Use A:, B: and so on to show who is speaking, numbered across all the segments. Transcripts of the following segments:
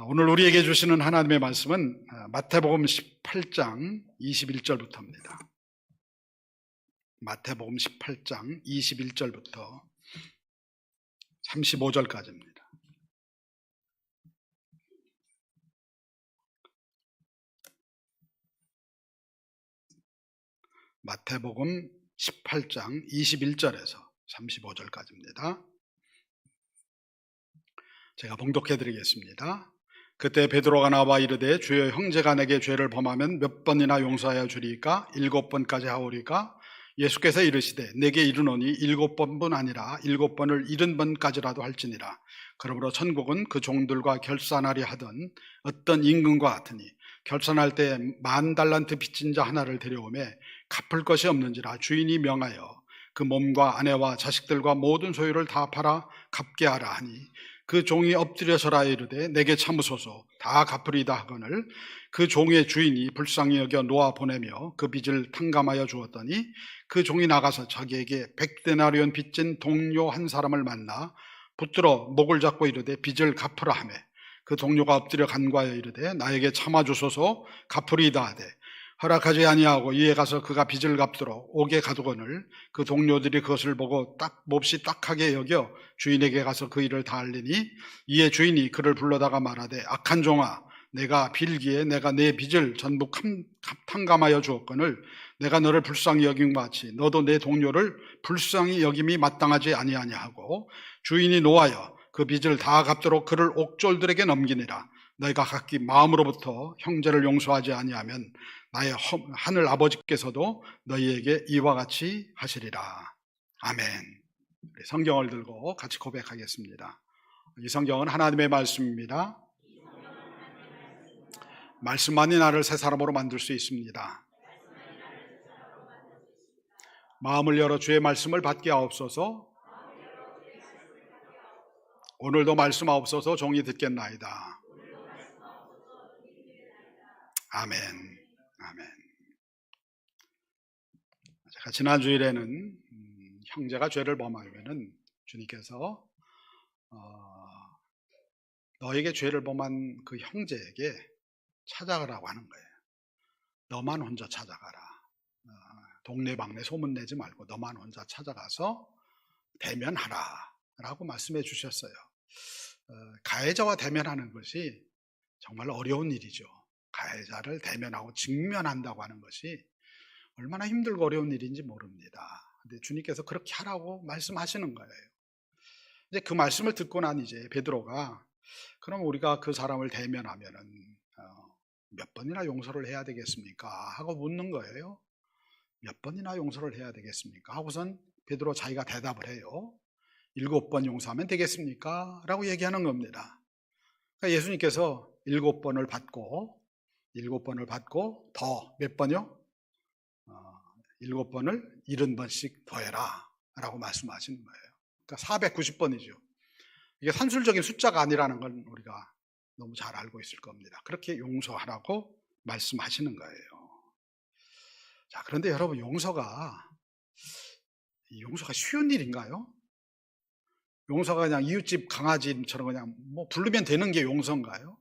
A: 오늘 우리에게 주시는 하나님의 말씀은 마태복음 18장 21절부터입니다. 마태복음 18장 21절부터 35절까지입니다. 마태복음 18장 21절에서 35절까지입니다. 제가 봉독해 드리겠습니다. 그때 베드로가 나와 이르되 주여, 형제가 내게 죄를 범하면 몇 번이나 용서하여 주리까? 7번까지 하오리까? 예수께서 이르시되 내게 이르노니 7번뿐 아니라 7번을 70번까지라도 할지니라. 그러므로 천국은 그 종들과 결산하려 하던 어떤 임금과 같으니 결산할 때 10,000달란트 빚진 자 하나를 데려오매 갚을 것이 없는지라 주인이 명하여 그 몸과 아내와 자식들과 모든 소유를 다 팔아 갚게 하라 하니, 그 종이 엎드려서라 이르되 내게 참으소서 다 갚으리다 하거늘 그 종의 주인이 불쌍히 여겨 놓아 보내며 그 빚을 탕감하여 주었더니, 그 종이 나가서 자기에게 100데나리온 빚진 동료 한 사람을 만나 붙들어 목을 잡고 이르되 빚을 갚으라 하매, 그 동료가 엎드려 간구하여 이르되 나에게 참아주소서 갚으리이다 하되 허락하지 아니하고 이에 가서 그가 빚을 갚도록 옥에 가두거늘 그 동료들이 그것을 보고 몹시 딱하게 여겨 주인에게 가서 그 일을 다 알리니, 이에 주인이 그를 불러다가 말하되 악한 종아, 내가 빌기에 내가 내 빚을 전부 탕감하여 주었거늘 내가 너를 불쌍히 여김 같이 너도 내 동료를 불쌍히 여김이 마땅하지 아니하냐 하고, 주인이 노하여 그 빚을 다 갚도록 그를 옥졸들에게 넘기니라. 너희가 각기 마음으로부터 형제를 용서하지 아니하면 나의 하늘 아버지께서도 너희에게 이와 같이 하시리라. 아멘. 우리 성경을 들고 같이 고백하겠습니다. 이 성경은 하나님의 말씀입니다. 말씀만이 나를 새 사람으로 만들 수 있습니다. 마음을 열어 주의 말씀을 받게 하옵소서. 오늘도 말씀하옵소서. 종이 듣겠나이다. 아멘. 아멘. 제가 지난 주일에는 형제가 죄를 범하면은 주님께서 너에게 죄를 범한 그 형제에게 찾아가라고 하는 거예요. 너만 혼자 찾아가라. 동네방네 소문내지 말고 너만 혼자 찾아가서 대면하라 라고 말씀해 주셨어요. 가해자와 대면하는 것이 정말 어려운 일이죠. 가해자를 대면하고 직면한다고 하는 것이 얼마나 힘들고 어려운 일인지 모릅니다. 근데 주님께서 그렇게 하라고 말씀하시는 거예요. 이제 그 말씀을 듣고 난 이제 베드로가, 그럼 우리가 그 사람을 대면하면은 몇 번이나 용서를 해야 되겠습니까? 하고 묻는 거예요. 몇 번이나 용서를 해야 되겠습니까? 하고선 베드로 자기가 대답을 해요. 7번 용서하면 되겠습니까? 라고 얘기하는 겁니다. 그러니까 예수님께서 7번을 받고 더 몇 번요? 7번을 70번씩 더해라 라고 말씀하시는 거예요. 그러니까 490번이죠. 이게 산술적인 숫자가 아니라는 건 우리가 너무 잘 알고 있을 겁니다. 그렇게 용서하라고 말씀하시는 거예요. 자, 그런데 여러분, 용서가 쉬운 일인가요? 용서가 그냥 이웃집 강아지처럼 그냥 뭐 부르면 되는 게 용서인가요?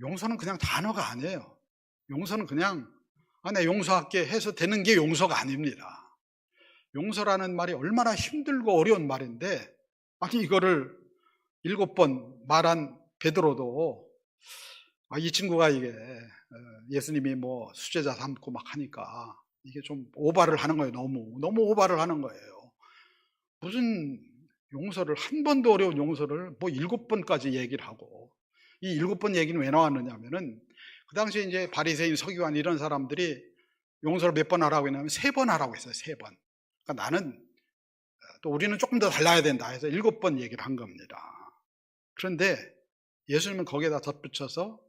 A: 용서는 그냥 단어가 아니에요. 용서는 그냥 내 용서할게 해서 되는 게 용서가 아닙니다. 용서라는 말이 얼마나 힘들고 어려운 말인데, 아니 이거를 7번 말한 베드로도 이 친구가 이게 예수님이 뭐 수제자 삼고 막 하니까 이게 좀 오바를 하는 거예요. 너무 오바를 하는 거예요. 무슨 용서를, 한 번도 어려운 용서를 뭐 7번까지 얘기를 하고, 이 7번 얘기는 왜 나왔느냐 하면은 그 당시에 이제 바리새인, 서기관 이런 사람들이 용서를 몇 번 하라고 했냐면 3번 하라고 했어요. 3번. 그러니까 나는 또 우리는 조금 더 달라야 된다 해서 7번 얘기를 한 겁니다. 그런데 예수님은 거기에다 덧붙여서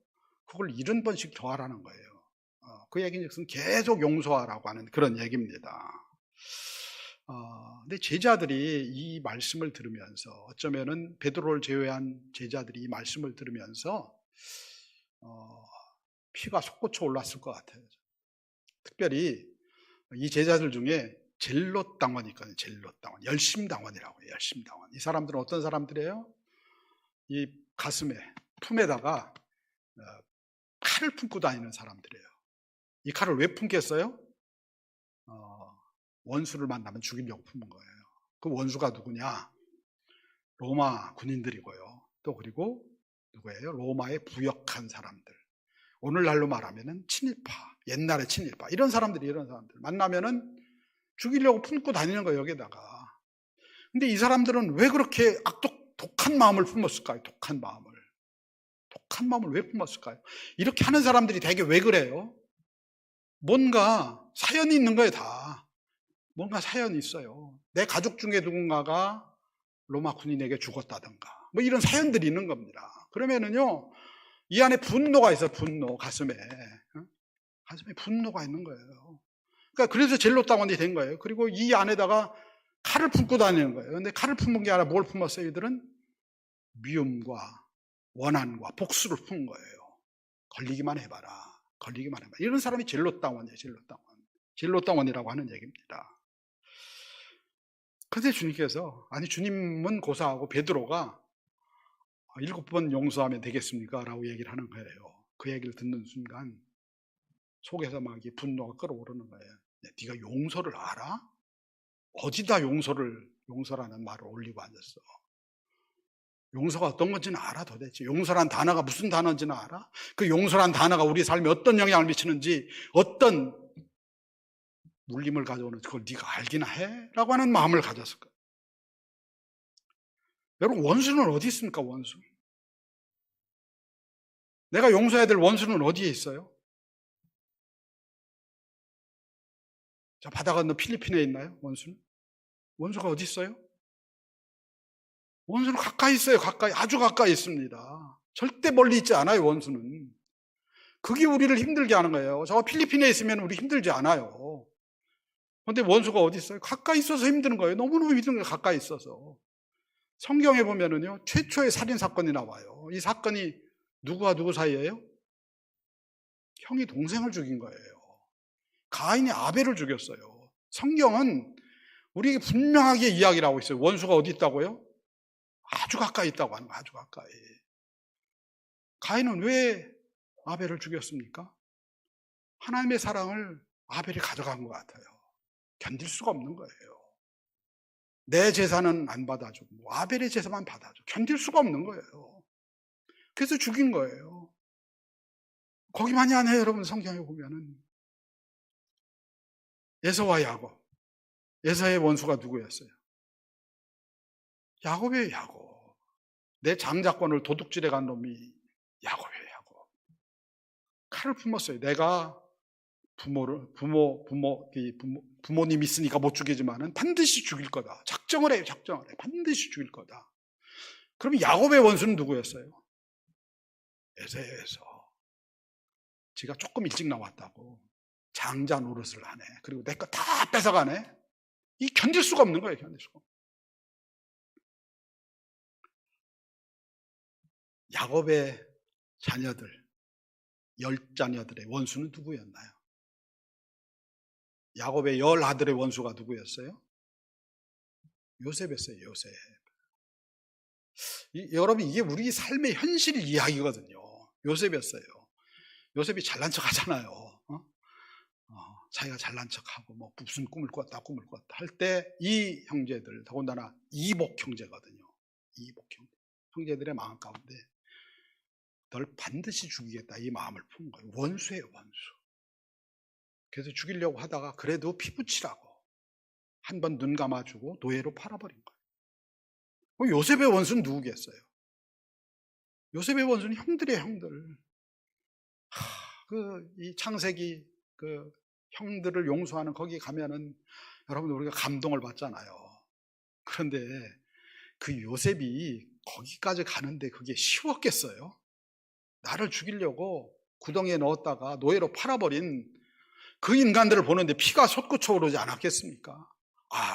A: 그걸 70번씩 더 하라는 거예요. 그 얘기는 계속 용서하라고 하는 그런 얘기입니다. 근데 제자들이 이 말씀을 들으면서, 어쩌면은 베드로를 제외한 제자들이 이 말씀을 들으면서 피가 솟구쳐 올랐을 것 같아요. 특별히 이 제자들 중에 젤롯당원이 있거든요. 젤롯당원, 열심당원이라고 해요. 열심당원. 이 사람들은 어떤 사람들이에요? 이 가슴에, 품에다가 칼을 품고 다니는 사람들이에요. 이 칼을 왜 품겠어요? 원수를 만나면 죽이려고 품은 거예요. 그 원수가 누구냐? 로마 군인들이고요. 또 그리고 누구예요? 로마에 부역한 사람들. 오늘날로 말하면은 친일파, 옛날의 친일파, 이런 사람들 만나면은 죽이려고 품고 다니는 거예요, 여기다가. 근데 이 사람들은 왜 그렇게 독한 마음을 품었을까요? 독한 마음을 왜 품었을까요? 이렇게 하는 사람들이 대개 왜 그래요? 뭔가 사연이 있는 거예요, 다. 뭔가 사연이 있어요. 내 가족 중에 누군가가 로마 군인에게 죽었다든가, 뭐 이런 사연들이 있는 겁니다. 그러면은요, 이 안에 분노가 있어요, 분노, 가슴에 분노가 있는 거예요. 그러니까 그래서 젤로당원이 된 거예요. 그리고 이 안에다가 칼을 품고 다니는 거예요. 근데 칼을 품은 게 아니라 뭘 품었어요? 이들은 미움과 원한과 복수를 품은 거예요. 걸리기만 해봐라. 이런 사람이 젤로당원이에요. 젤로당원이라고 하는 얘기입니다. 그런데 주님께서, 아니 주님은 고사하고 베드로가 7번 용서하면 되겠습니까? 라고 얘기를 하는 거예요. 그 얘기를 듣는 순간 속에서 막 분노가 끓어오르는 거예요. 네가 용서를 알아? 어디다 용서라는 말을 올리고 앉았어? 용서가 어떤 건지는 알아 도대체? 용서란 단어가 무슨 단어인지는 알아? 그 용서란 단어가 우리 삶에 어떤 영향을 미치는지, 어떤 물림을 가져오는지 그걸 네가 알기나 해? 라고 하는 마음을 가졌을 거예요. 여러분, 원수는 어디 있습니까? 원수. 내가 용서해야 될 원수는 어디에 있어요? 자, 바다 건너 필리핀에 있나요? 원수는? 원수가 어디 있어요? 원수는 가까이 있어요. 아주 가까이 있습니다. 절대 멀리 있지 않아요, 원수는. 그게 우리를 힘들게 하는 거예요. 저 필리핀에 있으면 우리 힘들지 않아요. 그런데 원수가 어디 있어요? 가까이 있어서 힘드는 거예요. 너무너무 힘든 거예요, 가까이 있어서. 성경에 보면은요, 최초의 살인사건이 나와요. 이 사건이 누구와 누구 사이예요? 형이 동생을 죽인 거예요. 가인이 아벨을 죽였어요. 성경은 우리에게 분명하게 이야기를 하고 있어요. 원수가 어디 있다고요? 아주 가까이 있다고 하는 거예요. 아주 가까이. 가인은 왜 아벨을 죽였습니까? 하나님의 사랑을 아벨이 가져간 것 같아요. 견딜 수가 없는 거예요. 내 제사는 안 받아주고 아벨의 제사만 받아줘. 견딜 수가 없는 거예요. 그래서 죽인 거예요. 거기만이 아니에요, 여러분. 성경에 보면은 에서와 야곱. 에서의 원수가 누구였어요? 야곱이에요, 야곱. 내 장자권을 도둑질해 간 놈이 야곱이에요, 야곱. 칼을 품었어요. 내가 부모님 있으니까 못 죽이지만은 반드시 죽일 거다. 작정을 해요. 반드시 죽일 거다. 그럼 야곱의 원수는 누구였어요? 에서예요, 에서. 지가 조금 일찍 나왔다고 장자 노릇을 하네. 그리고 내 거 다 뺏어가네. 이 견딜 수가 없는 거예요, 견딜 수가. 야곱의 자녀들, 10자녀들의 원수는 누구였나요? 야곱의 10아들의 원수가 누구였어요? 요셉이었어요, 요셉. 여러분, 이게 우리 삶의 현실 이야기거든요. 요셉이었어요. 요셉이 잘난 척 하잖아요. 자기가 잘난 척하고 뭐 무슨 꿈을 꿨다 할 때 이 형제들, 더군다나 이복 형제거든요. 이복 형제들의 마음 가운데 널 반드시 죽이겠다 이 마음을 푼 거예요. 원수예요, 원수. 그래서 죽이려고 하다가 그래도 피부치라고 한 번 눈 감아주고 노예로 팔아버린 거예요. 요셉의 원수는 누구겠어요? 요셉의 원수는 형들이에요, 형들. 이 창세기 형들을 용서하는 거기 가면은 여러분 우리가 감동을 받잖아요. 그런데 그 요셉이 거기까지 가는데 그게 쉬웠겠어요? 나를 죽이려고 구덩이에 넣었다가 노예로 팔아버린 그 인간들을 보는데 피가 솟구쳐 오르지 않았겠습니까?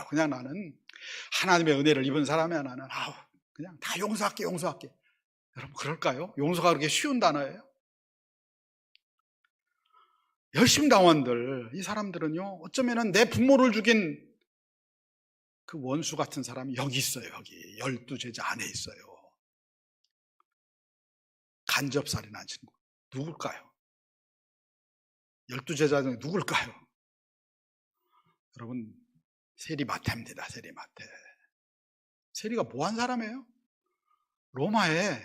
A: 그냥 나는 하나님의 은혜를 입은 사람이야. 나는 그냥 다 용서할게. 여러분 그럴까요? 용서가 그렇게 쉬운 단어예요? 열심당원들, 이 사람들은요, 어쩌면은 내 부모를 죽인 그 원수 같은 사람이 여기 있어요, 여기. 12제자 안에 있어요. 간접살인한 친구 누굴까요? 12제자 중에 누굴까요? 여러분, 세리마태입니다. 세리마태. 세리가 뭐한 사람이에요? 로마에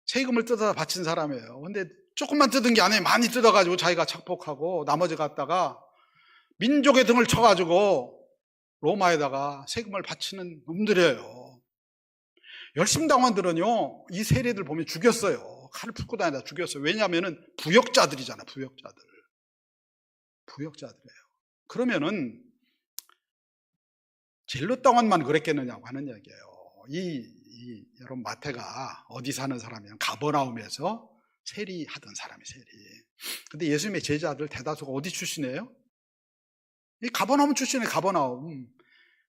A: 세금을 뜯어다 바친 사람이에요. 근데 조금만 뜯은 게 아니에요. 많이 뜯어가지고 자기가 착복하고 나머지 갖다가 민족의 등을 쳐가지고 로마에다가 세금을 바치는 놈들이에요. 열심당원들은요, 이 세리들 보면 죽였어요. 칼을 풀고 다니다 죽였어요. 왜냐하면 부역자들이잖아, 부역자들이에요. 그러면은 젤롯당원만 그랬겠느냐고 하는 얘기예요. 여러분, 마태가 어디 사는 사람이면 가버나움에서 세리하던 사람이 세리. 근데 예수님의 제자들 대다수가 어디 출신이에요? 이 가버나움 출신의 가버나움.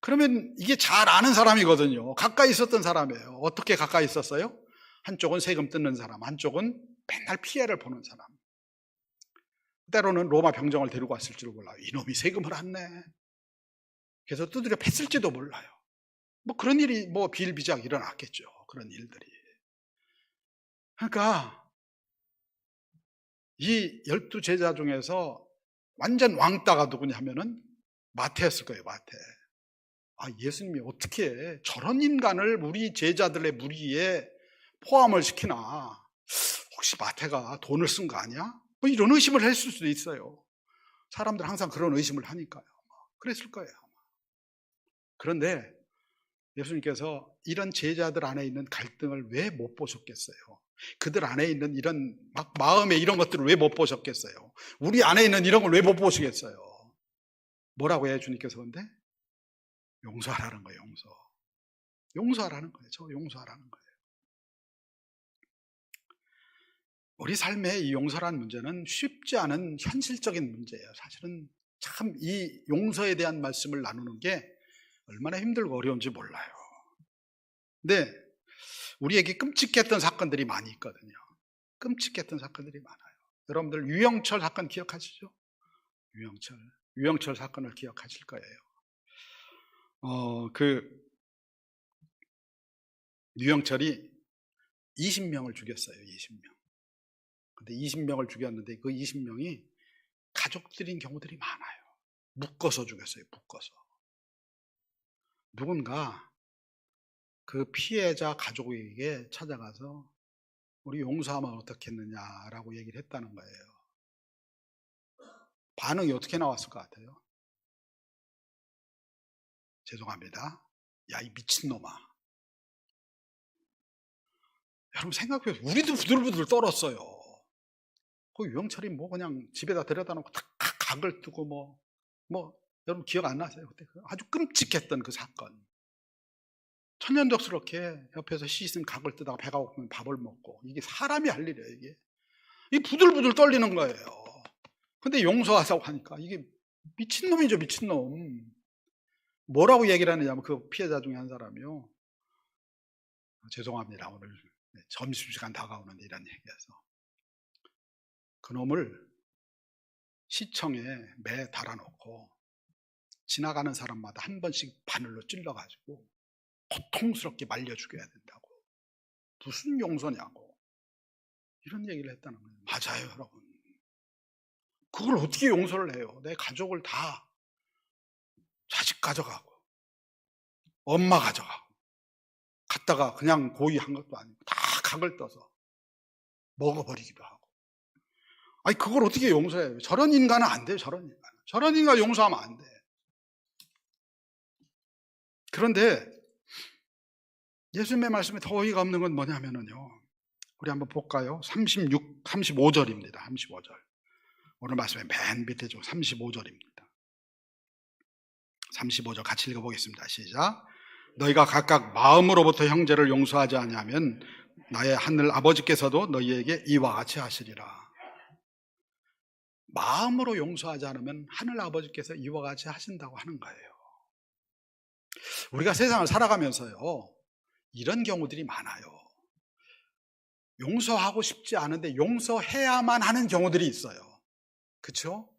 A: 그러면 이게 잘 아는 사람이거든요. 가까이 있었던 사람이에요. 어떻게 가까이 있었어요? 한쪽은 세금 뜯는 사람, 한쪽은 맨날 피해를 보는 사람. 때로는 로마 병정을 데리고 왔을지도 몰라요. 이놈이 세금을 안 내. 그래서 두드려 팼을지도 몰라요. 뭐 그런 일이 뭐 비일비재하게 일어났겠죠. 그런 일들이. 그러니까 이 12제자 중에서 완전 왕따가 누구냐 하면은 마태였을 거예요. 마태. 예수님이 어떻게 저런 인간을 우리 제자들의 무리에 포함을 시키나. 혹시 마태가 돈을 쓴 거 아니야? 뭐 이런 의심을 했을 수도 있어요. 사람들 항상 그런 의심을 하니까요. 그랬을 거예요. 그런데 예수님께서 이런 제자들 안에 있는 갈등을 왜 못 보셨겠어요? 그들 안에 있는 이런 마음에 이런 것들을 왜 못 보셨겠어요? 우리 안에 있는 이런 걸 왜 못 보시겠어요? 뭐라고 해요, 주님께서? 근데 용서하라는 거예요. 용서하라는 거예요. 저 용서하라는 거예요. 우리 삶의 이 용서라는 문제는 쉽지 않은 현실적인 문제예요. 사실은 참 이 용서에 대한 말씀을 나누는 게 얼마나 힘들고 어려운지 몰라요. 근데 우리에게 끔찍했던 사건들이 많이 있거든요. 끔찍했던 사건들이 많아요. 여러분들 유영철 사건 기억하시죠? 유영철 사건을 기억하실 거예요. 유영철이 20명을 죽였어요. 20명. 근데 20명을 죽였는데 그 20명이 가족들인 경우들이 많아요. 묶어서 죽였어요. 묶어서. 누군가 그 피해자 가족에게 찾아가서 우리 용서하면 어떻겠느냐라고 얘기를 했다는 거예요. 반응이 어떻게 나왔을 것 같아요? 죄송합니다. 야, 이 미친놈아. 여러분 생각해보세요. 우리도 부들부들 떨었어요. 그 유영철이 뭐 그냥 집에다 데려다 놓고 다 각을 뜨고 여러분 기억 안 나세요? 그때 아주 끔찍했던 그 사건. 천연덕스럽게 옆에서 씻은 각을 뜨다가 배가 고프면 밥을 먹고, 이게 사람이 할 일이에요. 이게 부들부들 떨리는 거예요. 근데 용서하자고 하니까 이게 미친놈이죠. 미친놈. 뭐라고 얘기를 하느냐면 그 피해자 중에 한 사람이요, 죄송합니다. 오늘 점심시간 다가오는데 이런 얘기해서 그놈을 시청에 매 달아놓고 지나가는 사람마다 한 번씩 바늘로 찔러가지고 고통스럽게 말려 죽여야 된다고. 무슨 용서냐고 이런 얘기를 했다는 거예요. 맞아요, 여러분. 그걸 어떻게 용서를 해요? 내 가족을 다, 자식 가져가고 엄마 가져가고 갔다가 그냥 고의한 것도 아니고 다 각을 떠서 먹어버리기도 하고. 아니 그걸 어떻게 용서해요? 저런 인간은 안 돼요. 저런 인간 용서하면 안 돼. 그런데 예수님의 말씀에 더 어이가 없는 건 뭐냐면요, 우리 한번 볼까요? 35절입니다. 35절. 오늘 말씀의 맨 밑에 좀 35절입니다. 35절 같이 읽어보겠습니다. 시작. 너희가 각각 마음으로부터 형제를 용서하지 아니하면 나의 하늘 아버지께서도 너희에게 이와 같이 하시리라. 마음으로 용서하지 않으면 하늘 아버지께서 이와 같이 하신다고 하는 거예요. 우리가 세상을 살아가면서요, 이런 경우들이 많아요. 용서하고 싶지 않은데 용서해야만 하는 경우들이 있어요. 그렇죠?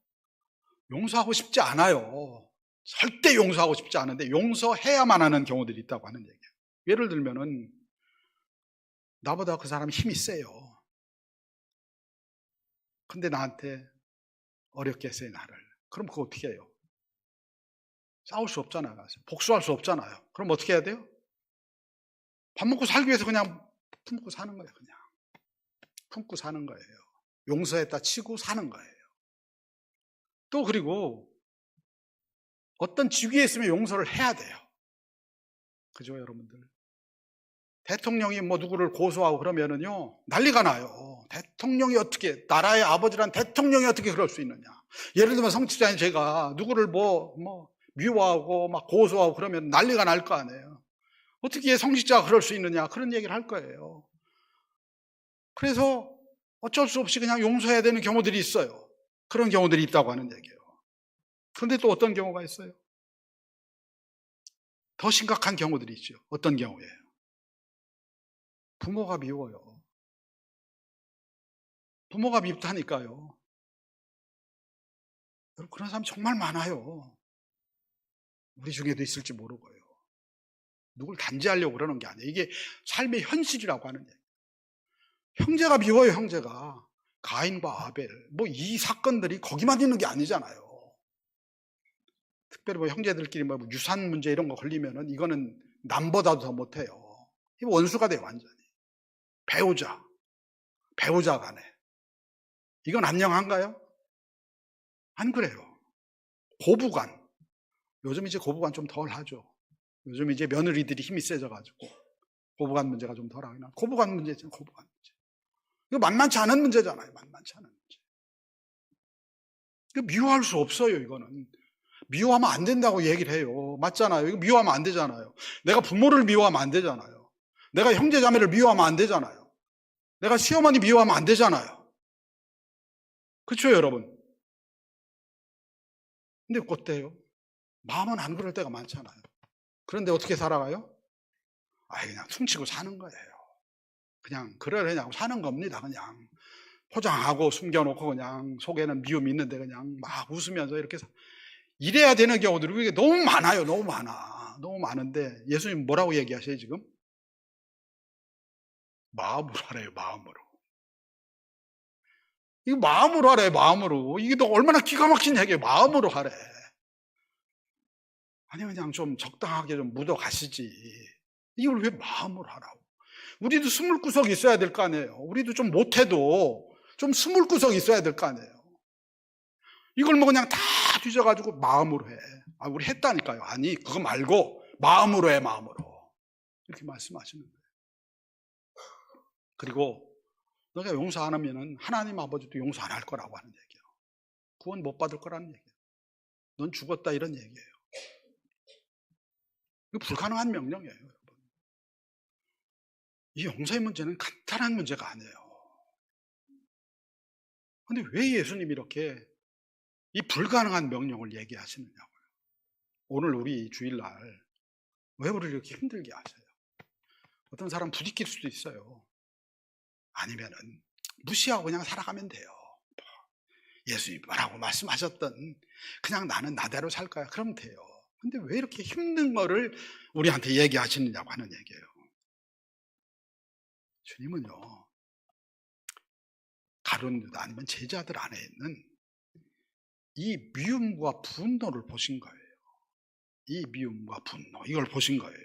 A: 용서하고 싶지 않아요. 절대 용서하고 싶지 않은데 용서해야만 하는 경우들이 있다고 하는 얘기예요. 예를 들면은 나보다 그 사람이 힘이 세요. 근데 나한테 어렵게 했어요, 나를. 그럼 그거 어떻게 해요? 싸울 수 없잖아요. 복수할 수 없잖아요. 그럼 어떻게 해야 돼요? 밥 먹고 살기 위해서 그냥 품고 사는 거예요. 그냥 품고 사는 거예요. 용서했다 치고 사는 거예요. 또 그리고 어떤 직위에 있으면 용서를 해야 돼요. 그죠, 여러분들? 대통령이 뭐 누구를 고소하고 그러면은요, 난리가 나요. 대통령이 어떻게, 나라의 아버지란 대통령이 어떻게 그럴 수 있느냐. 예를 들면 성직자인 제가 누구를 미워하고 막 고소하고 그러면 난리가 날 거 아니에요. 어떻게 성직자가 그럴 수 있느냐. 그런 얘기를 할 거예요. 그래서 어쩔 수 없이 그냥 용서해야 되는 경우들이 있어요. 그런 경우들이 있다고 하는 얘기예요. 그런데 또 어떤 경우가 있어요? 더 심각한 경우들이 있죠. 어떤 경우예요? 부모가 미워요. 부모가 밉다니까요. 여러분, 그런 사람 정말 많아요. 우리 중에도 있을지 모르고요. 누굴 단죄하려고 그러는 게 아니에요. 이게 삶의 현실이라고 하는 얘기예요. 형제가 미워요, 형제가. 가인과 아벨. 이 사건들이 거기만 있는 게 아니잖아요. 특별히 형제들끼리 유산 문제 이런 거 걸리면은 이거는 남보다도 더 못해요. 이거 원수가 돼요, 완전히. 배우자 간에. 이건 안녕한가요? 안 그래요. 고부간. 요즘 이제 고부간 좀 덜 하죠. 요즘 이제 며느리들이 힘이 세져가지고 고부간 문제가 좀 덜 하긴 하죠. 고부간 문제 있잖아요, 고부간 문제. 이거 만만치 않은 문제잖아요, 만만치 않은 문제. 이거 미워할 수 없어요, 이거는. 미워하면 안 된다고 얘기를 해요. 맞잖아요. 이거 미워하면 안 되잖아요. 내가 부모를 미워하면 안 되잖아요. 내가 형제 자매를 미워하면 안 되잖아요. 내가 시어머니 미워하면 안 되잖아요. 그렇죠, 여러분? 근데 어때요? 마음은 안 그럴 때가 많잖아요. 그런데 어떻게 살아가요? 그냥 퉁치고 사는 거예요. 그냥 그러려냐고 사는 겁니다. 그냥 포장하고 숨겨놓고 그냥 속에는 미움이 있는데 그냥 막 웃으면서 이렇게 이래야 되는 경우들이 너무 많아요. 너무 많아. 너무 많은데 예수님 뭐라고 얘기하세요 지금? 마음으로 하래요. 마음으로. 이거 마음으로 하래. 마음으로. 이게 또 얼마나 기가 막힌 얘기예요. 마음으로 하래. 아니 그냥 좀 적당하게 좀 묻어 가시지. 이걸 왜 마음으로 하라고? 우리도 스물구석이 있어야 될 거 아니에요. 우리도 좀 못해도 좀 스물구석이 있어야 될 거 아니에요. 이걸 그냥 다 뒤져가지고 마음으로 해. 우리 했다니까요. 아니 그거 말고 마음으로 해. 마음으로. 이렇게 말씀하시는 거예요. 그리고 너가 용서 안 하면은 하나님 아버지도 용서 안 할 거라고 하는 얘기예요. 구원 못 받을 거라는 얘기예요. 넌 죽었다 이런 얘기예요. 이거 불가능한 명령이에요, 여러분. 이 용서의 문제는 간단한 문제가 아니에요. 근데 왜 예수님이 이렇게 이 불가능한 명령을 얘기하시느냐고요. 오늘 우리 주일날 왜 우리를 이렇게 힘들게 하세요? 어떤 사람 부딪힐 수도 있어요. 아니면은 무시하고 그냥 살아가면 돼요. 예수님 뭐라고 말씀하셨던 그냥 나는 나대로 살 거야. 그러면 돼요. 근데 왜 이렇게 힘든 거를 우리한테 얘기하시느냐고 하는 얘기예요. 주님은요, 가룟 유다 아니면 제자들 안에 있는 이 미움과 분노를 보신 거예요. 이 미움과 분노, 이걸 보신 거예요.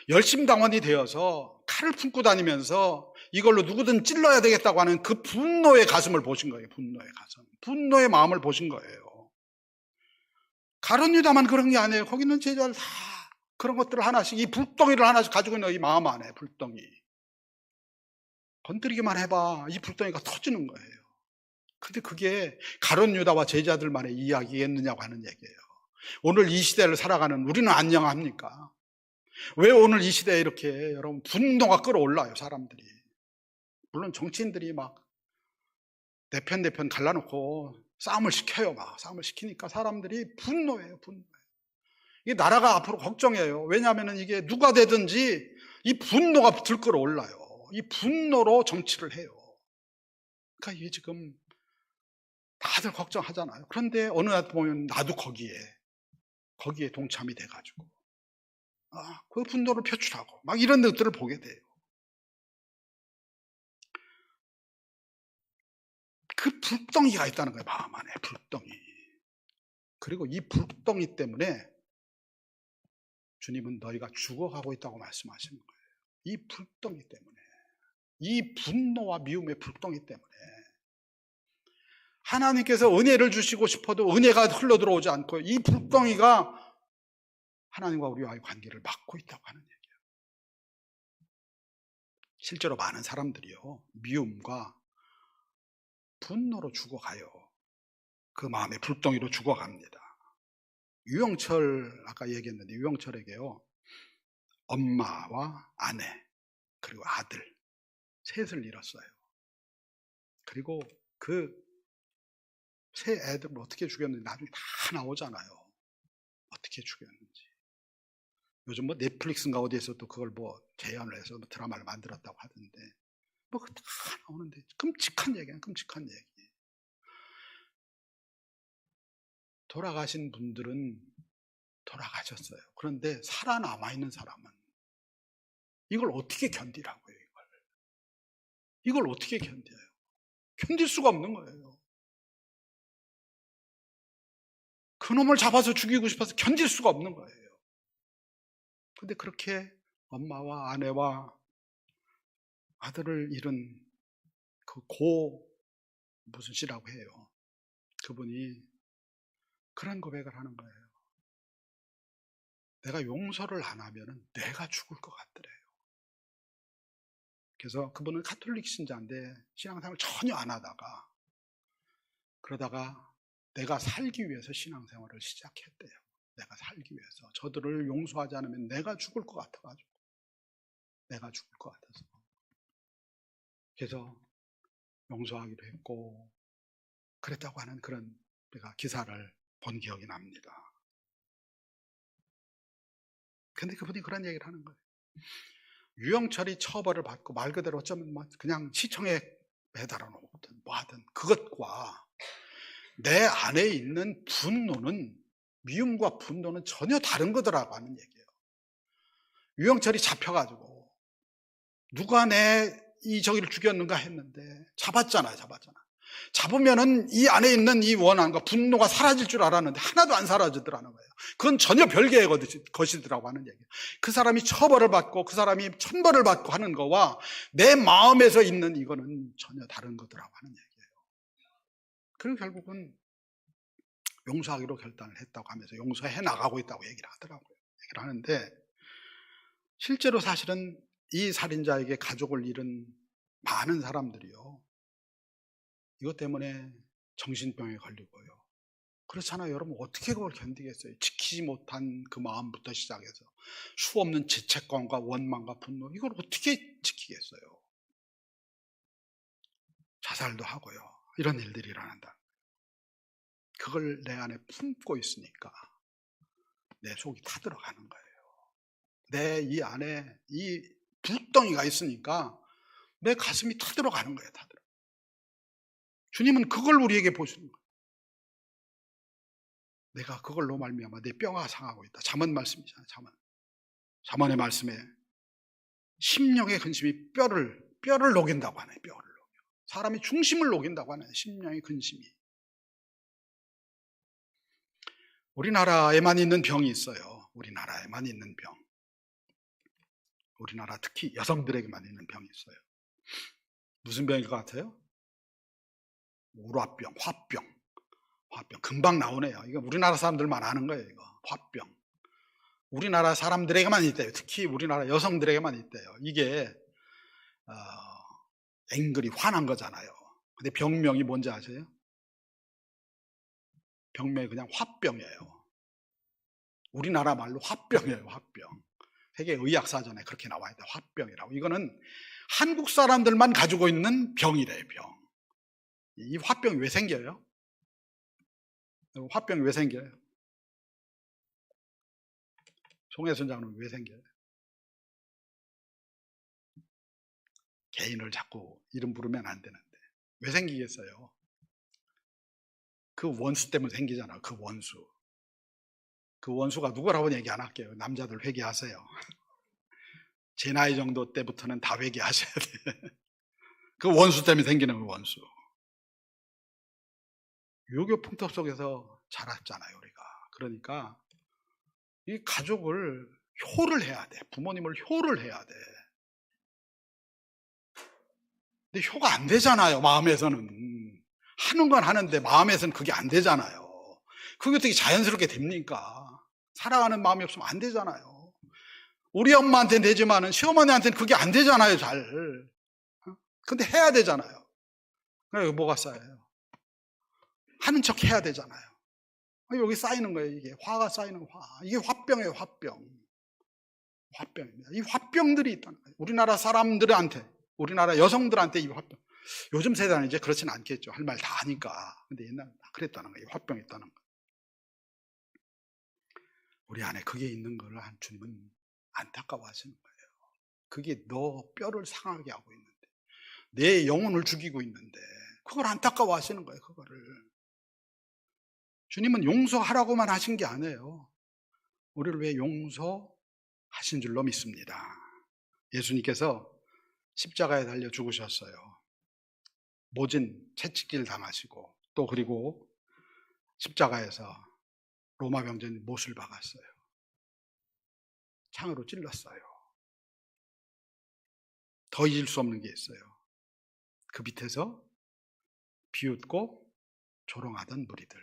A: 열심당원이 되어서 칼을 품고 다니면서 이걸로 누구든 찔러야 되겠다고 하는 그 분노의 가슴을 보신 거예요. 분노의 가슴. 분노의 마음을 보신 거예요. 가룟 유다만 그런 게 아니에요. 거기 있는 제자들 다 그런 것들을 하나씩, 이 불덩이를 하나씩 가지고 있는 이 마음 안에 불덩이. 건드리기만 해봐. 이 불덩이가 터지는 거예요. 근데 그게 가룟 유다와 제자들만의 이야기겠느냐고 하는 얘기예요. 오늘 이 시대를 살아가는 우리는 안녕합니까? 왜 오늘 이 시대에 이렇게 여러분 분노가 끌어올라요, 사람들이. 물론 정치인들이 막 내 편 갈라놓고 싸움을 시켜요. 막 싸움을 시키니까 사람들이 분노해요. 이게 나라가 앞으로 걱정이에요. 왜냐하면 이게 누가 되든지 이 분노가 들끓어올라요. 이 분노로 정치를 해요. 그러니까 이게 지금 다들 걱정하잖아요. 그런데 어느 날 보면 나도 거기에 동참이 돼가지고 그 분노를 표출하고 막 이런 것들을 보게 돼요. 그 불덩이가 있다는 거예요. 마음 안에 불덩이. 그리고 이 불덩이 때문에 주님은 너희가 죽어가고 있다고 말씀하시는 거예요. 이 불덩이 때문에, 이 분노와 미움의 불덩이 때문에 하나님께서 은혜를 주시고 싶어도 은혜가 흘러들어오지 않고 이 불덩이가 하나님과 우리와의 관계를 막고 있다고 하는 얘기예요. 실제로 많은 사람들이요, 미움과 분노로 죽어가요. 그 마음의 불덩이로 죽어갑니다. 유영철, 아까 얘기했는데 유영철에게요, 엄마와 아내 그리고 아들 셋을 잃었어요. 그리고 그 세 애들을 어떻게 죽였는지 나중에 다 나오잖아요. 어떻게 죽였는지. 요즘 뭐 넷플릭스인가 어디에서 또 그걸 뭐 재현을 해서 드라마를 만들었다고 하던데, 뭐 다 나오는데 끔찍한 얘기야, 끔찍한 얘기. 돌아가신 분들은 돌아가셨어요. 그런데 살아남아 있는 사람은 이걸 어떻게 견디라고요, 이걸 어떻게 견뎌요? 견딜 수가 없는 거예요. 그놈을 잡아서 죽이고 싶어서 견딜 수가 없는 거예요. 근데 그렇게 엄마와 아내와 아들을 잃은 그 무슨 씨라고 해요. 그분이 그런 고백을 하는 거예요. 내가 용서를 안 하면 내가 죽을 것 같더래요. 그래서 그분은 가톨릭 신자인데 신앙생활을 전혀 안 하다가 그러다가 내가 살기 위해서 신앙생활을 시작했대요. 내가 살기 위해서. 저들을 용서하지 않으면 내가 죽을 것 같아가지고. 내가 죽을 것 같아서. 그래서 용서하기로 했고 그랬다고 하는 그런 제가 기사를 본 기억이 납니다. 근데 그분이 그런 얘기를 하는 거예요. 유영철이 처벌을 받고 말 그대로 어쩌면 그냥 시청에 매달아 놓든 뭐 하든 그것과 내 안에 있는 분노는, 미움과 분노는 전혀 다른 거더라고 하는 얘기예요. 유영철이 잡혀가지고 누가 저기를 죽였는가 했는데 잡았잖아요. 잡으면은 이 안에 있는 이 원한과 분노가 사라질 줄 알았는데 하나도 안 사라지더라는 거예요. 그건 전혀 별개의 것이더라고 하는 얘기예요. 그 사람이 처벌을 받고 그 사람이 천벌을 받고 하는 거와 내 마음에서 있는 이거는 전혀 다른 거더라고 하는 얘기예요. 그리고 결국은 용서하기로 결단을 했다고 하면서 용서해 나가고 있다고 얘기를 하더라고요. 얘기를 하는데 실제로 사실은 이 살인자에게 가족을 잃은 많은 사람들이요, 이것 때문에 정신병에 걸리고요. 그렇잖아요. 여러분 어떻게 그걸 견디겠어요? 지키지 못한 그 마음부터 시작해서 수없는 죄책감과 원망과 분노, 이걸 어떻게 지키겠어요? 자살도 하고요. 이런 일들이 일어난다. 그걸 내 안에 품고 있으니까 내 속이 타들어가는 거예요. 내 이 안에 이 불덩이가 있으니까 내 가슴이 타들어가는 거예요. 타들어. 주님은 그걸 우리에게 보시는 거예요. 내가 그걸로 말미암아 내 뼈가 상하고 있다. 잠언 말씀이잖아요. 잠언의 말씀에 심령의 근심이 뼈를 녹인다고 하네요. 뼈를 녹여. 사람이 중심을 녹인다고 하네요. 심령의 근심이. 우리나라에만 있는 병이 있어요. 우리나라에만 있는 병. 우리나라 특히 여성들에게만 있는 병이 있어요. 무슨 병일 것 같아요? 우라병, 화병. 금방 나오네요. 이거 우리나라 사람들만 아는 거예요. 이거 화병. 우리나라 사람들에게만 있대요. 특히 우리나라 여성들에게만 있대요. 이게 앵글이 화난 거잖아요. 근데 병명이 뭔지 아세요? 병명이 그냥 화병이에요. 우리나라 말로 화병이에요. 화병. 세계의학사전에 그렇게 나와 있다. 화병이라고. 이거는 한국 사람들만 가지고 있는 병이래요. 병. 이 화병이 왜 생겨요? 화병이 왜 생겨요? 송혜순 장로는 왜 생겨요? 개인을 자꾸 이름 부르면 안 되는데 왜 생기겠어요? 그 원수 때문에 생기잖아요. 그 원수가 누구라고 얘기 안 할게요. 남자들 회개하세요. 제 나이 정도 때부터는 다 회개하셔야 돼요. 그 원수 때문에 생기는 그 원수. 유교 풍토 속에서 자랐잖아요, 우리가. 그러니까 이 가족을 효를 해야 돼. 부모님을 효를 해야 돼. 근데 효가 안 되잖아요, 마음에서는. 하는 건 하는데 마음에서는 그게 안 되잖아요. 그게 어떻게 자연스럽게 됩니까? 사랑하는 마음이 없으면 안 되잖아요. 우리 엄마한테는 되지만은 시어머니한테는 그게 안 되잖아요, 잘. 근데 해야 되잖아요. 그러니까 뭐가 쌓여요? 하는 척 해야 되잖아요. 여기 쌓이는 거예요, 이게. 화가 쌓이는 화. 이게 화병이에요, 화병. 화병입니다. 이 화병들이 있다는 거예요. 우리나라 사람들한테, 우리나라 여성들한테 이 화병. 요즘 세대는 이제 그렇진 않겠죠. 할 말 다 하니까. 근데 옛날에 다 그랬다는 거예요. 화병이 있다는 거예요. 우리 안에 그게 있는 걸 주님은 안타까워하시는 거예요. 그게 너 뼈를 상하게 하고 있는데, 내 영혼을 죽이고 있는데, 그걸 안타까워하시는 거예요, 그거를. 주님은 용서하라고만 하신 게 아니에요. 우리를 위해 용서하신 줄로 믿습니다. 예수님께서 십자가에 달려 죽으셨어요. 모진 채찍질 당하시고, 또 그리고 십자가에서 로마 병정이 못을 박았어요. 창으로 찔렀어요. 더 잊을 수 없는 게 있어요. 그 밑에서 비웃고 조롱하던 무리들.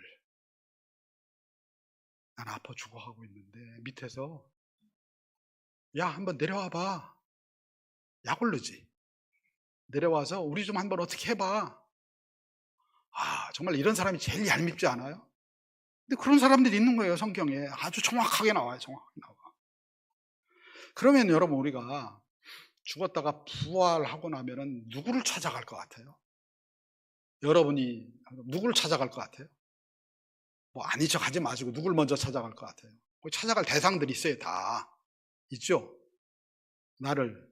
A: 난 아파 죽어가고 있는데 밑에서 야, 한번 내려와 봐. 약 올르지. 내려와서 우리 좀 한번 어떻게 해봐. 정말 이런 사람이 제일 얄밉지 않아요? 근데 그런 사람들이 있는 거예요, 성경에. 아주 정확하게 나와요, 정확하게 나와. 그러면 여러분, 우리가 죽었다가 부활하고 나면은 누구를 찾아갈 것 같아요? 여러분이 누구를 찾아갈 것 같아요? 뭐 아닌 척 하지 마시고 누굴 먼저 찾아갈 것 같아요? 찾아갈 대상들이 있어요, 다. 있죠? 나를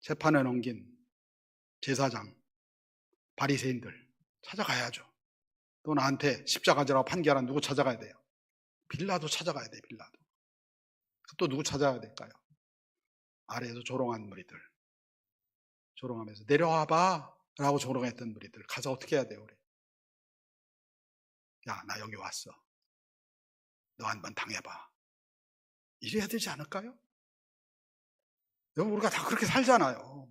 A: 재판에 넘긴 제사장, 바리새인들 찾아가야죠. 또 나한테 십자가 지라고 판결한 누구 찾아가야 돼요? 빌라도 찾아가야 돼요, 빌라도. 또 누구 찾아가야 될까요? 아래에서 조롱한 무리들. 조롱하면서 내려와봐 라고 조롱했던 무리들. 가서 어떻게 해야 돼요, 우리? 야, 나 여기 왔어. 너 한번 당해봐. 이래야 되지 않을까요? 여러분, 우리가 다 그렇게 살잖아요.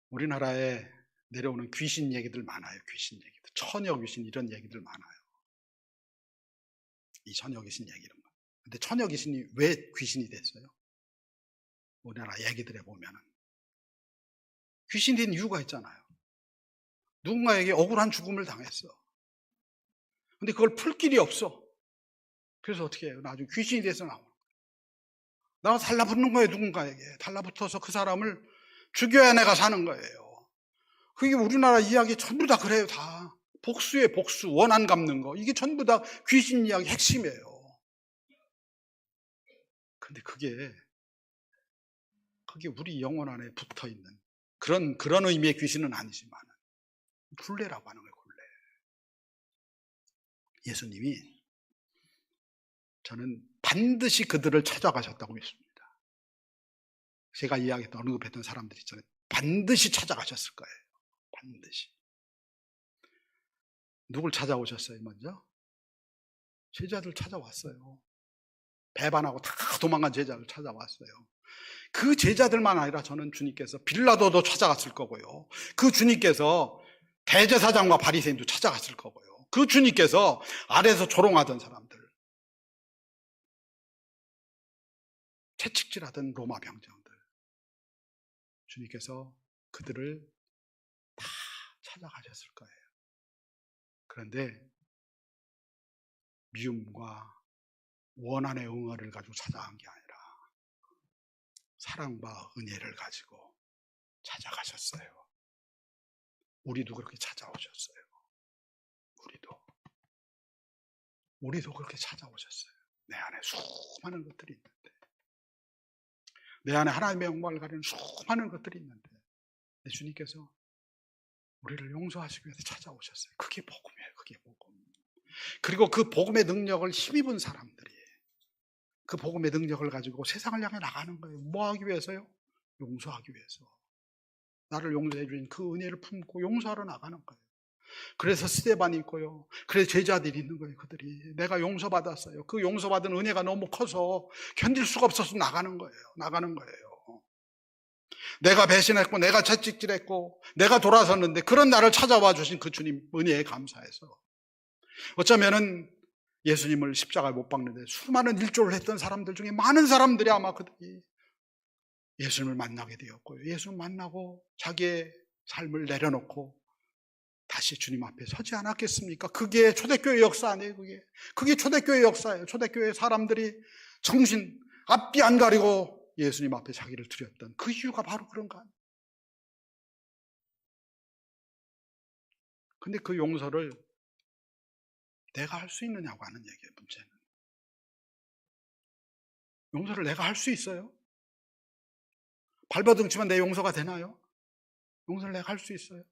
A: 우리나라에 내려오는 귀신 얘기들 많아요. 귀신 얘기들. 처녀 귀신 이런 얘기들 많아요. 이 처녀 귀신 얘기 이런 거. 근데 처녀 귀신이 왜 귀신이 됐어요? 우리나라 얘기들에 보면은 귀신이 된 이유가 있잖아요. 누군가에게 억울한 죽음을 당했어. 근데 그걸 풀 길이 없어. 그래서 어떻게 해요? 나중에 귀신이 돼서 나오는 거예요. 나가 달라붙는 거예요, 누군가에게. 달라붙어서 그 사람을 죽여야 내가 사는 거예요. 그게 우리나라 이야기 전부 다 그래요, 다. 복수에 복수, 원한 갚는 거. 이게 전부 다 귀신 이야기 핵심이에요. 근데 그게 우리 영혼 안에 붙어 있는 그런 의미의 귀신은 아니지만 굴레라고 하는 거예요, 굴레. 예수님이 저는 반드시 그들을 찾아가셨다고 믿습니다. 제가 이야기했던 언급했던 사람들 있잖아요. 반드시 찾아가셨을 거예요. 반드시. 누굴 찾아오셨어요, 먼저? 제자들 찾아왔어요. 배반하고 다 도망간 제자들 찾아왔어요. 그 제자들만 아니라 저는 주님께서 빌라도도 찾아갔을 거고요. 그 주님께서 대제사장과 바리새인도 찾아갔을 거고요. 그 주님께서 아래에서 조롱하던 사람들, 채찍질하던 로마 병정들, 주님께서 그들을 다 찾아가셨을 거예요. 그런데 미움과 원한의 응어를 가지고 찾아간 게 아니라 사랑과 은혜를 가지고 찾아가셨어요. 우리도 그렇게 찾아오셨어요. 우리도 그렇게 찾아오셨어요. 내 안에 수많은 것들이 있는데, 내 안에 하나님의 영광을 가리는 수많은 것들이 있는데 주님께서 우리를 용서하시기 위해서 찾아오셨어요. 그게 복음이에요. 그게 복음. 그리고 그 복음의 능력을 힘입은 사람들이 그 복음의 능력을 가지고 세상을 향해 나가는 거예요. 뭐 하기 위해서요? 용서하기 위해서. 나를 용서해 주신 그 은혜를 품고 용서하러 나가는 거예요. 그래서 스데반이 있고요. 그래서 제자들이 있는 거예요. 그들이 내가 용서받았어요. 그 용서받은 은혜가 너무 커서 견딜 수가 없어서 나가는 거예요. 나가는 거예요. 내가 배신했고 내가 채찍질했고 내가 돌아섰는데 그런 나를 찾아와 주신 그 주님 은혜에 감사해서 어쩌면은 예수님을 십자가에 못 박는데 수많은 일조를 했던 사람들 중에 많은 사람들이 아마 그들이 예수님을 만나게 되었고요. 예수님을 만나고 자기의 삶을 내려놓고 다시 주님 앞에 서지 않았겠습니까? 그게 초대교회 역사 아니에요. 그게 초대교회 역사예요. 초대교회 사람들이 정신 앞뒤 안 가리고 예수님 앞에 자기를 드렸던 그 이유가 바로 그런 거 아니에요. 근데 그 용서를 내가 할 수 있느냐고 하는 얘기예요. 문제는 용서를 내가 할 수 있어요? 발버둥치면 내 용서가 되나요? 용서를 내가 할 수 있어요?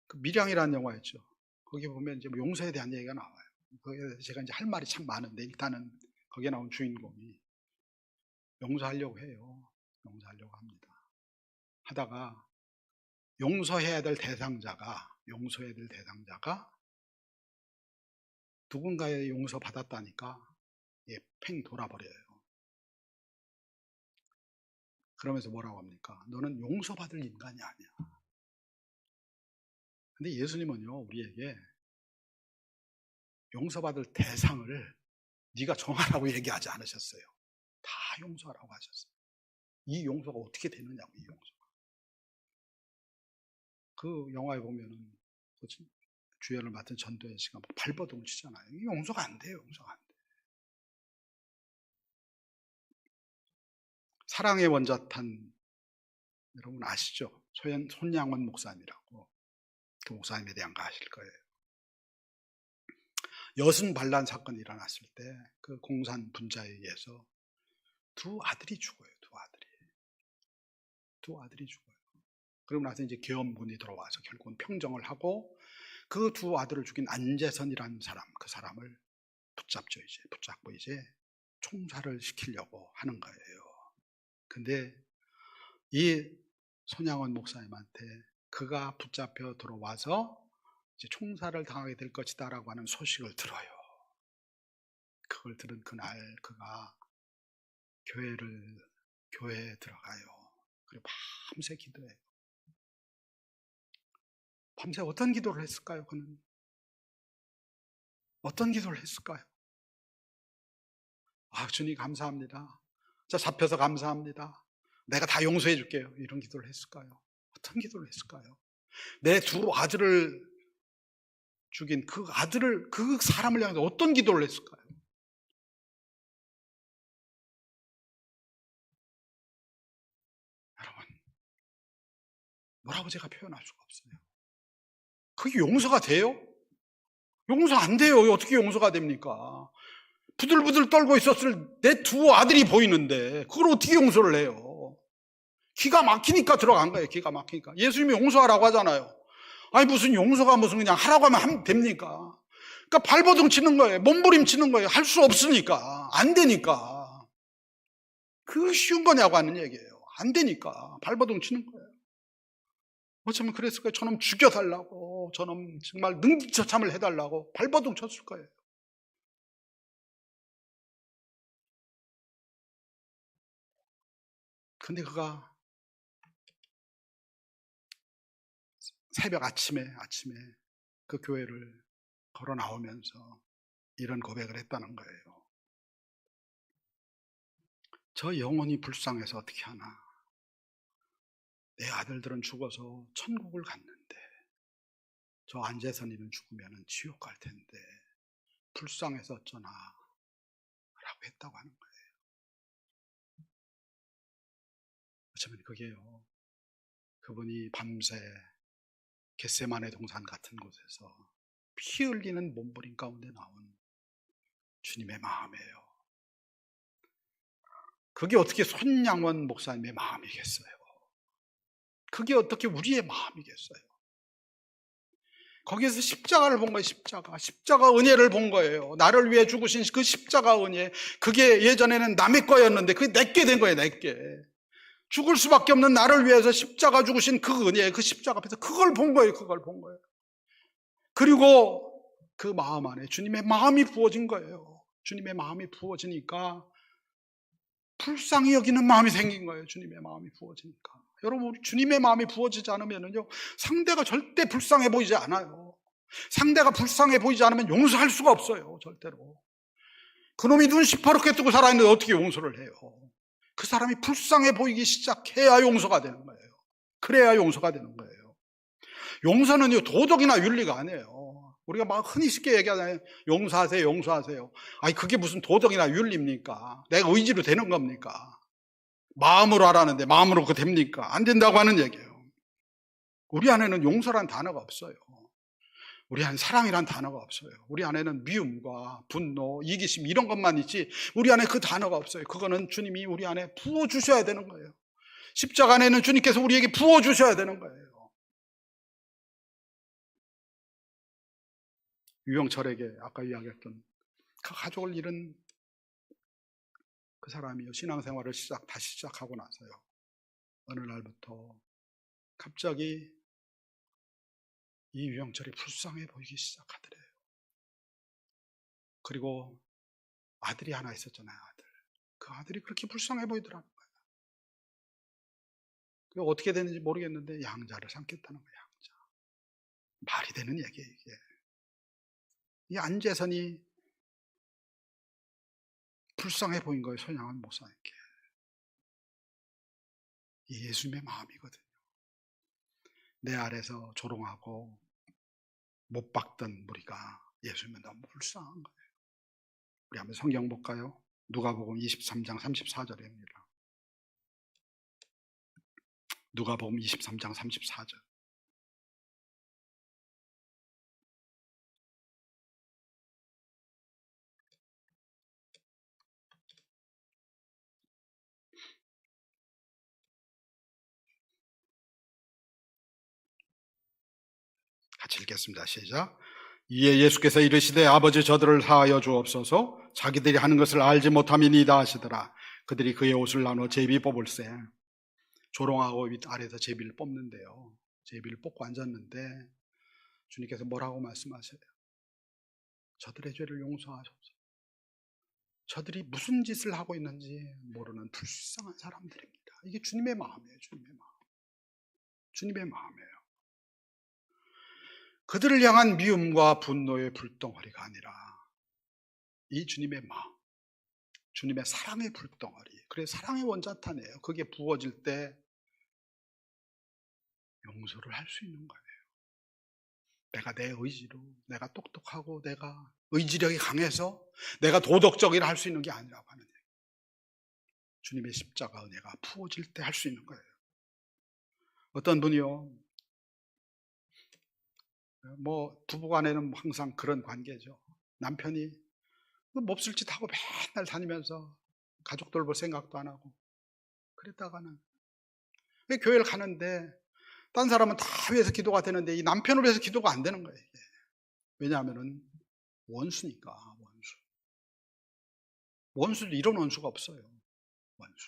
A: 그 밀양이라는 영화 있죠. 거기 보면 이제 용서에 대한 얘기가 나와요. 거기에 대해서 제가 이제 할 말이 참 많은데 일단은 거기에 나온 주인공이 용서하려고 해요. 용서하려고 합니다. 하다가 용서해야 될 대상자가 누군가의 용서받았다니까 팽 돌아버려요. 그러면서 뭐라고 합니까? 너는 용서받을 인간이 아니야. 근데 예수님은요, 우리에게 용서받을 대상을 네가 정하라고 얘기하지 않으셨어요. 다 용서하라고 하셨어요. 이 용서가 어떻게 되느냐고, 이 용서가. 그 영화에 보면은 주연을 맡은 전도연 씨가 발버둥 치잖아요. 이 용서가 안 돼요, 용서가 안 돼. 사랑의 원자탄 여러분 아시죠? 손양원 목사님이라고. 그 목사님에 대한 거 아실 거예요. 여순 반란 사건이 일어났을 때 그 공산 분자에 의해서 두 아들이 죽어요. 두 아들이 죽어요. 그러고 나서 이제 계엄군이 들어와서 결국은 평정을 하고 그 두 아들을 죽인 안재선이라는 사람, 그 사람을 붙잡고 이제 총살을 시키려고 하는 거예요. 근데 이 손양원 목사님한테 그가 붙잡혀 들어와서 이제 총살을 당하게 될 것이다라고 하는 소식을 들어요. 그걸 들은 그날 그가 교회에 들어가요. 그리고 밤새 기도해요. 밤새 어떤 기도를 했을까요? 그는 어떤 기도를 했을까요? 주님 감사합니다. 자, 잡혀서 감사합니다. 내가 다 용서해 줄게요. 이런 기도를 했을까요? 어떤 기도를 했을까요? 내 두 아들을 죽인 그 사람을 향해서 어떤 기도를 했을까요? 여러분, 뭐라고 제가 표현할 수가 없어요. 그게 용서가 돼요? 용서 안 돼요. 어떻게 용서가 됩니까? 부들부들 떨고 있었을 내 두 아들이 보이는데 그걸 어떻게 용서를 해요? 기가 막히니까 들어간 거예요. 기가 막히니까. 예수님이 용서하라고 하잖아요. 아니 무슨 용서가 무슨 그냥 하라고 하면 됩니까? 그러니까 발버둥 치는 거예요. 몸부림 치는 거예요. 할 수 없으니까. 안 되니까. 그 쉬운 거냐고 하는 얘기예요. 안 되니까 발버둥 치는 거예요. 어쩌면 그랬을 거예요. 저놈 죽여달라고, 저놈 정말 능지처참을 해달라고 발버둥 쳤을 거예요. 근데 그가 새벽 아침에 그 교회를 걸어 나오면서 이런 고백을 했다는 거예요. 저 영혼이 불쌍해서 어떻게 하나. 내 아들들은 죽어서 천국을 갔는데 저 안재선이는 죽으면 지옥 갈 텐데 불쌍해서 어쩌나 라고 했다고 하는 거예요. 어쩌면 그게요, 그분이 밤새 겟세마네 동산 같은 곳에서 피 흘리는 몸부림 가운데 나온 주님의 마음이에요. 그게 어떻게 손양원 목사님의 마음이겠어요? 그게 어떻게 우리의 마음이겠어요? 거기에서 십자가를 본 거예요. 십자가 은혜를 본 거예요. 나를 위해 죽으신 그 십자가 은혜, 그게 예전에는 남의 거였는데 그게 내게 된 거예요. 내게. 죽을 수밖에 없는 나를 위해서 십자가 죽으신 그 은혜, 그 십자가 앞에서 그걸 본 거예요. 그걸 본 거예요. 그리고 그 마음 안에 주님의 마음이 부어진 거예요. 주님의 마음이 부어지니까 불쌍히 여기는 마음이 생긴 거예요. 주님의 마음이 부어지니까. 여러분, 우리 주님의 마음이 부어지지 않으면요, 상대가 절대 불쌍해 보이지 않아요. 상대가 불쌍해 보이지 않으면 용서할 수가 없어요. 절대로. 그놈이 눈 시퍼렇게 뜨고 살아있는데 어떻게 용서를 해요? 그 사람이 불쌍해 보이기 시작해야 용서가 되는 거예요. 그래야 용서가 되는 거예요. 용서는요, 도덕이나 윤리가 아니에요. 우리가 막 흔히 쉽게 얘기하잖아요. 용서하세요, 용서하세요. 아니, 그게 무슨 도덕이나 윤리입니까? 내가 의지로 되는 겁니까? 마음으로 하라는데 마음으로 그거 됩니까? 안 된다고 하는 얘기예요. 우리 안에는 용서란 단어가 없어요. 우리 안에 사랑이란 단어가 없어요. 우리 안에는 미움과 분노, 이기심 이런 것만 있지 우리 안에 그 단어가 없어요. 그거는 주님이 우리 안에 부어주셔야 되는 거예요. 십자가 안에는 주님께서 우리에게 부어주셔야 되는 거예요. 유영철에게 아까 이야기했던 그 가족을 잃은 그 사람이요, 신앙생활을 다시 시작하고 나서요, 어느 날부터 갑자기 이 유영철이 불쌍해 보이기 시작하더래요. 그리고 아들이 하나 있었잖아요, 아들. 그 아들이 그렇게 불쌍해 보이더라는 거예요. 그게 어떻게 됐는지 모르겠는데 양자를 삼겠다는 거예요, 양자. 말이 되는 얘기예요, 이게. 이 안재선이 불쌍해 보인 거예요, 손양한 목사님께. 이 예수님의 마음이거든요. 내 아래서 조롱하고 못 박던 우리가 예수님은 너무 불쌍한 거예요. 우리 한번 성경 볼까요? 누가복음 23장 34절입니다. 누가복음 23장 34절. 같이 읽겠습니다. 시작. 이에 예수께서 이르시되 아버지 저들을 사하여 주옵소서, 자기들이 하는 것을 알지 못함이니이다 하시더라. 그들이 그의 옷을 나눠 제비 뽑을세. 조롱하고 윗 아래에서 제비를 뽑는데요, 제비를 뽑고 앉았는데 주님께서 뭐라고 말씀하세요? 저들의 죄를 용서하소서. 저들이 무슨 짓을 하고 있는지 모르는 불쌍한 사람들입니다. 이게 주님의 마음이에요. 주님의 마음. 주님의 마음이에요. 그들을 향한 미움과 분노의 불덩어리가 아니라 이 주님의 마음, 주님의 사랑의 불덩어리. 그래서 사랑의 원자탄이에요. 그게 부어질 때 용서를 할 수 있는 거예요. 내가 내 의지로, 내가 똑똑하고 내가 의지력이 강해서 내가 도덕적이라 할 수 있는 게 아니라고 하는 얘기예요. 주님의 십자가 은혜가 부어질 때 할 수 있는 거예요. 어떤 분이요, 부부간에는 항상 그런 관계죠. 남편이 몹쓸 짓 하고 맨날 다니면서 가족들 볼 생각도 안 하고 그랬다가는 교회를 가는데 딴 사람은 다 위해서 기도가 되는데 이 남편을 위해서 기도가 안 되는 거예요. 이게. 왜냐하면 원수니까. 원수도 이런 원수가 없어요. 원수.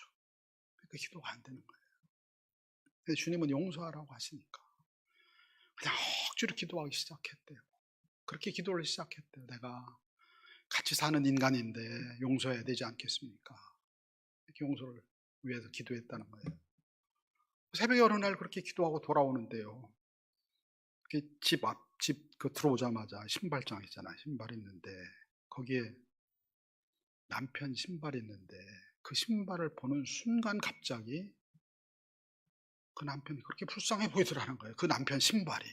A: 그러니까 기도가 안 되는 거예요. 근데 주님은 용서하라고 하시니까 그냥 억지로 기도하기 시작했대요. 그렇게 기도를 시작했대요. 내가 같이 사는 인간인데 용서해야 되지 않겠습니까? 이렇게 용서를 위해서 기도했다는 거예요. 새벽에 어느 날 그렇게 기도하고 돌아오는데요, 집 들어오자마자 신발장 있잖아요. 신발 있는데 거기에 남편 신발이 있는데 그 신발을 보는 순간 갑자기 그 남편이 그렇게 불쌍해 보이더라는 거예요. 그 남편 신발이.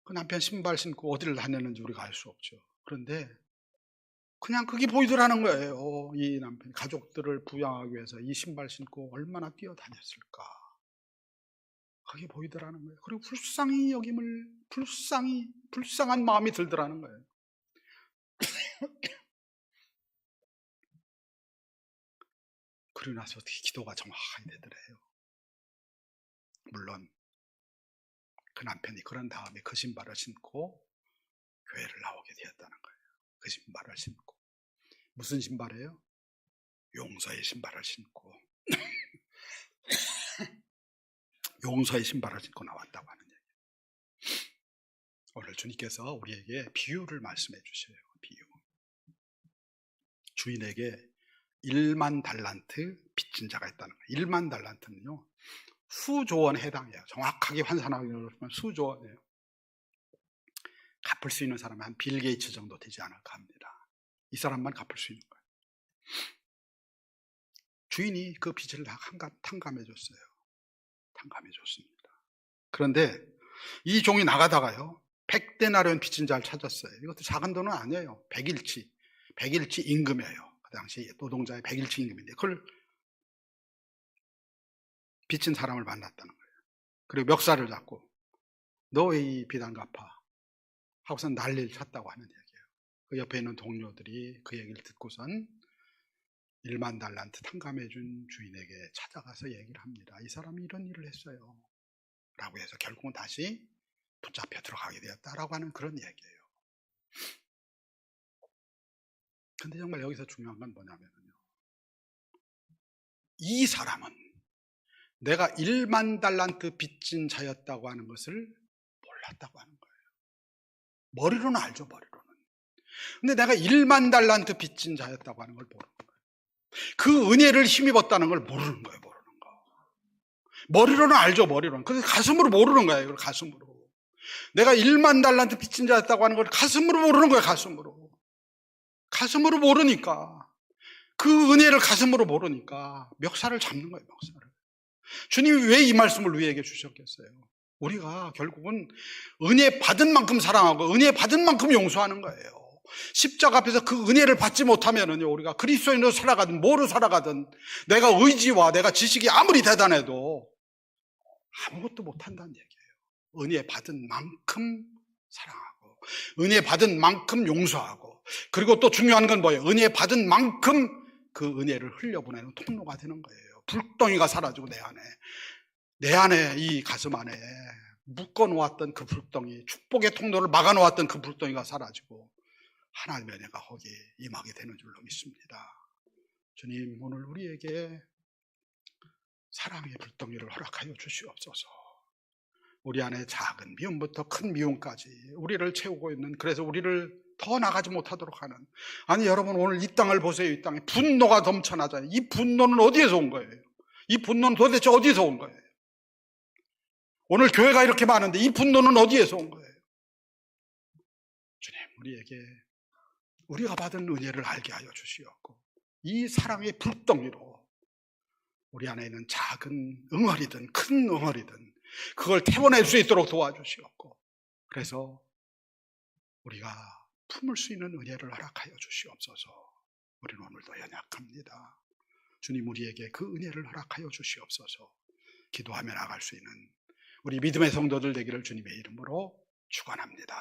A: 그 남편 신발 신고 어디를 다녔는지 우리가 알 수 없죠. 그런데 그냥 그게 보이더라는 거예요. 이 남편이 가족들을 부양하기 위해서 이 신발 신고 얼마나 뛰어다녔을까. 그게 보이더라는 거예요. 그리고 불쌍한 마음이 들더라는 거예요. 그러고 나서 어떻게 기도가 정확하게 되더래요. 물론 그 남편이 그런 다음에 그 신발을 신고 교회를 나오게 되었다는 거예요. 그 신발을 신고. 무슨 신발이에요? 용서의 신발을 신고 용서의 신발을 신고 나왔다고 하는 얘기예요. 오늘 주님께서 우리에게 비유를 말씀해 주셔요. 비유. 주인에게 1만 달란트 빚진 자가 있다는 거예요. 1만 달란트는요 수조원에 해당해요. 정확하게 환산하면 수조원이에요. 갚을 수 있는 사람은 한 빌 게이츠 정도 되지 않을까 합니다. 이 사람만 갚을 수 있는 거예요. 주인이 그 빚을 다 탕감해 줬어요. 탕감해 줬습니다. 그런데 이 종이 나가다가요 100데나리온 빚진 자를 찾았어요. 이것도 작은 돈은 아니에요. 100일치 임금이에요. 그 당시 노동자의 100일치 임금인데 그걸 빚진 사람을 만났다는 거예요. 그리고 멱살을 잡고 너 왜 이 빚 안 갚아? 하고서 난리를 쳤다고 하는 얘기예요. 그 옆에 있는 동료들이 그 얘기를 듣고선 1만 달란트 탕감해 준 주인에게 찾아가서 얘기를 합니다. 이 사람이 이런 일을 했어요. 라고 해서 결국은 다시 붙잡혀 들어가게 되었다라고 하는 그런 얘기예요. 근데 정말 여기서 중요한 건 뭐냐면요. 이 사람은 내가 1만 달란트 빚진 자였다고 하는 것을 몰랐다고 하는 거예요. 머리로는 알죠, 머리로는. 근데 내가 1만 달란트 빚진 자였다고 하는 걸 모르는 거예요. 그 은혜를 힘입었다는 걸 모르는 거예요, 모르는 거. 머리로는 알죠, 머리로는. 근데 가슴으로 모르는 거예요, 이걸 가슴으로. 내가 1만 달란트 빚진 자였다고 하는 걸 가슴으로 모르는 거예요, 가슴으로. 가슴으로 모르니까. 그 은혜를 가슴으로 모르니까 멱살을 잡는 거예요, 멱살을. 주님이 왜 이 말씀을 우리에게 주셨겠어요? 우리가 결국은 은혜 받은 만큼 사랑하고 은혜 받은 만큼 용서하는 거예요. 십자가 앞에서 그 은혜를 받지 못하면은요, 우리가 그리스도인으로 살아가든 뭐로 살아가든 내가 의지와 내가 지식이 아무리 대단해도 아무것도 못한다는 얘기예요. 은혜 받은 만큼 사랑하고 은혜 받은 만큼 용서하고 그리고 또 중요한 건 뭐예요? 은혜 받은 만큼 그 은혜를 흘려보내는 통로가 되는 거예요. 불덩이가 사라지고 내 안에 이 가슴 안에 묶어놓았던 그 불덩이, 축복의 통로를 막아놓았던 그 불덩이가 사라지고 하나님의 은혜가 거기에 임하게 되는 줄로 믿습니다. 주님, 오늘 우리에게 사랑의 불덩이를 허락하여 주시옵소서. 우리 안에 작은 미움부터 큰 미움까지 우리를 채우고 있는, 그래서 우리를 더 나가지 못하도록 하는, 아니 여러분 오늘 이 땅을 보세요. 이 땅에 분노가 넘쳐나잖아요. 이 분노는 어디에서 온 거예요? 이 분노는 도대체 어디서 온 거예요? 오늘 교회가 이렇게 많은데 이 분노는 어디에서 온 거예요? 주님, 우리에게 우리가 받은 은혜를 알게 하여 주시옵고 이 사랑의 불덩이로 우리 안에 있는 작은 응어리든 큰 응어리든 그걸 태워낼 수 있도록 도와주시옵고, 그래서 우리가 품을 수 있는 은혜를 허락하여 주시옵소서. 우리는 오늘도 연약합니다. 주님, 우리에게 그 은혜를 허락하여 주시옵소서. 기도하며 나갈 수 있는 우리 믿음의 성도들 되기를 주님의 이름으로 축원합니다.